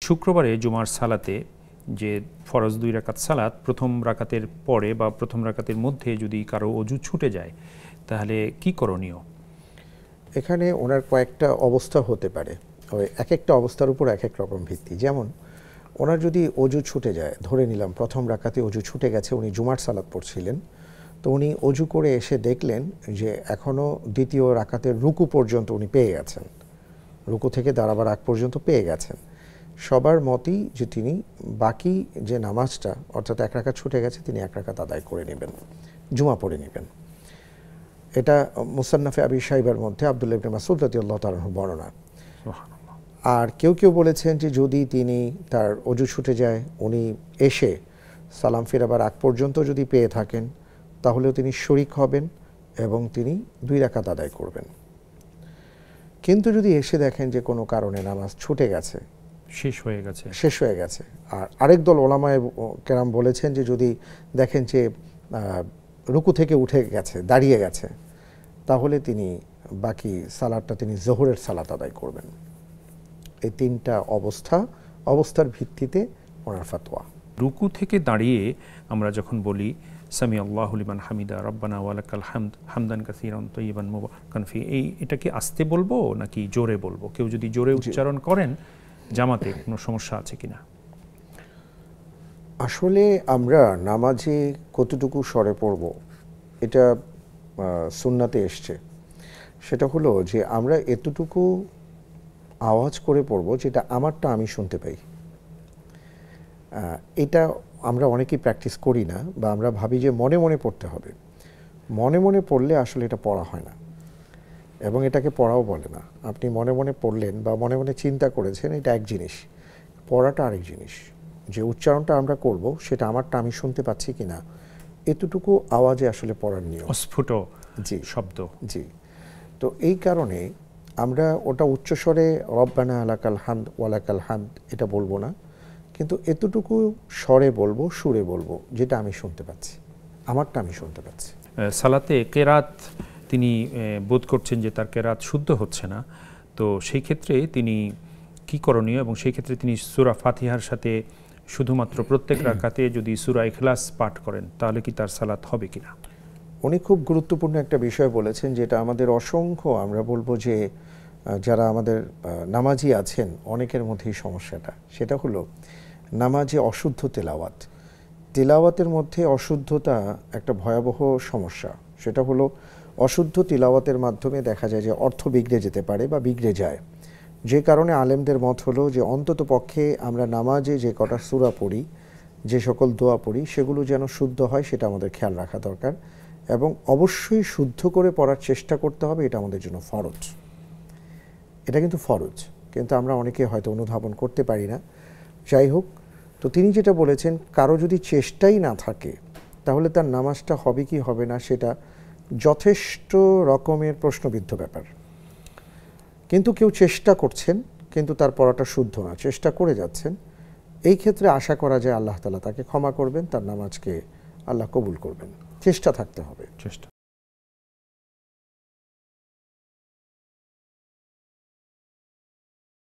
শুক্রবারে জুমার সালাতে যে ফরজ 2 রাকাত সালাত প্রথম রাকাতের পরে বা প্রথম রাকাতের মধ্যে যদি কারো অজু ছুটে যায় তাহলে কি করণীয়? এখানে ওনার কয়েকটা অবস্থা হতে পারে, ওই এক একটা অবস্থার উপর এক এক রকম ভিত্তি। যেমন ওনার যদি অজু ছুটে যায়, ধরে নিলাম প্রথম রাকাতে অজু ছুটে গেছে, উনি জুমার সালাত পড়ছিলেন, তো উনি অজু করে এসে দেখলেন যে এখনও দ্বিতীয় রাকাতের রুকু পর্যন্ত উনি পেয়ে গেছেন, রুকু থেকে দাঁড়াবার আগ পর্যন্ত পেয়ে গেছেন। সবার মতই যে তিনি বাকি যে নামাজটা অর্থাৎ 1 রাকাত ছুটে গেছে তিনি 1 রাকাত আদায় করে নেবেন, জুমা পড়ে নেবেন। এটা মুসান্নাফে আবি শাইবার মধ্যে আব্দুল্লাহ ইবনে মাসউদ রাদিয়াল্লাহু তাআলা আনহু বর্ণনা। আর কেউ কেউ বলেছেন যে যদি তিনি তার অজু ছুটে যায়, উনি এসে সালাম ফেরাবার আগ পর্যন্ত যদি পেয়ে থাকেন তাহলেও তিনি শরিক হবেন এবং তিনি 2 রাকাত আদায় করবেন। কিন্তু যদি এসে দেখেন যে কোনো কারণে নামাজ ছুটে গেছে, শেষ হয়ে গেছে, আর আরেক দল ওলামায়ে কেরাম বলেছেন যে যদি দেখেন যে রুকু থেকে উঠে গেছে, দাঁড়িয়ে গেছে, তাহলে তিনি বাকি সালাতটা তিনি জোহরের সালাত আদায় করবেন। এই 3টা অবস্থার ভিত্তিতে ওনার ফতোয়া। রুকু থেকে দাঁড়িয়ে আমরা যখন বলি সামি আল্লাহু লিমান হামিদা রব্বানা ওয়ালাকাল হামদ হামদান কাসীরান তাইয়িবান মুবারাকান ফি, এটা কি আস্তে বলবো নাকি জোরে বলবো? কেউ যদি জোরে উচ্চারণ করেন জামাতে কোনো সমস্যা আছে কিনা? আসলে আমরা নামাজে কতটুকু স্বরে পড়ব এটা সুন্নাতে এসছে, সেটা হলো যে আমরা এতটুকু আওয়াজ করে পড়ব যেটা আমারটা আমি শুনতে পাই। এটা আমরা অনেকেই প্র্যাকটিস করি না, বা আমরা ভাবি যে মনে মনে পড়তে হবে। মনে মনে পড়লে আসলে এটা পড়া হয় না, এবং এটাকে পড়াও বলে না। আপনি মনে মনে পড়লেন বা মনে মনে চিন্তা করেছেন, এটা এক জিনিস, পড়াটা আরেক জিনিস। যে উচ্চারণটা আমরা করব সেটা আমারটা আমি শুনতে পাচ্ছি কিনা, এতটুকু আওয়াজে আসলে পড়ার নিয়ম, অস্ফুট শব্দ। জি, তো এই কারণে আমরা ওটা উচ্চস্বরে রব্বানা লাকাল হামদ ওয়ালাকাল হামদ এটা বলবো না, কিন্তু এতটুকু স্বরে বলবো, সুরে বলবো যেটা আমি শুনতে পাচ্ছি, আমারটা আমি শুনতে পাচ্ছি। সালাতে কেরাত তিনি বোধ করছেন যে তার কেরাত শুদ্ধ হচ্ছে না, তো সেই ক্ষেত্রে তিনি কি করণীয়? এবং সেই ক্ষেত্রে তিনি সূরা ফাতিহার সাথে শুধুমাত্র প্রত্যেক রাকাতে যদি সূরা ইখলাস পাঠ করেন তাহলে কি তার সালাত হবে কিনা? উনি খুব গুরুত্বপূর্ণ একটা বিষয় বলেছেন, যেটা আমাদের অসংখ্য, আমরা বলবো যে যারা আমাদের নামাজি আছেন অনেকের মধ্যেই সমস্যাটা, সেটা হলো নামাজে অশুদ্ধ তেলাওয়াতের মধ্যে অশুদ্ধতা একটা ভয়াবহ সমস্যা। সেটা হলো অশুদ্ধ তিলাওয়াতের মাধ্যমে দেখা যায় যে অর্থ বিগড়ে যেতে পারে বা বিগড়ে যায়, যে কারণে আলেমদের মত হলো যে অন্তত পক্ষে আমরা নামাজে যে কটা সূরা পড়ি, যে সকল দোয়া পড়ি, সেগুলো যেন শুদ্ধ হয় সেটা আমাদের খেয়াল রাখা দরকার, এবং অবশ্যই শুদ্ধ করে পড়ার চেষ্টা করতে হবে। এটা আমাদের জন্য ফরজ, এটা কিন্তু ফরজ, কিন্তু আমরা অনেকে হয়তো অনুধাবন করতে পারি না। যাই হোক, তো তিনি যেটা বলেছেন, কারো যদি চেষ্টাই না থাকে তাহলে তার নামাজটা হবে কি হবে না সেটা যথেষ্ট রকমের প্রশ্নবিদ্ধ ব্যাপার। কিন্তু কেউ চেষ্টা করছেন কিন্তু তার পড়াটা শুদ্ধ না, চেষ্টা করে যাচ্ছেন, এই ক্ষেত্রে আশা করা যায় আল্লাহ তাআলা তাকে ক্ষমা করবেন, তার নামাজকে আল্লাহ কবুল করবেন। চেষ্টা থাকতে হবে।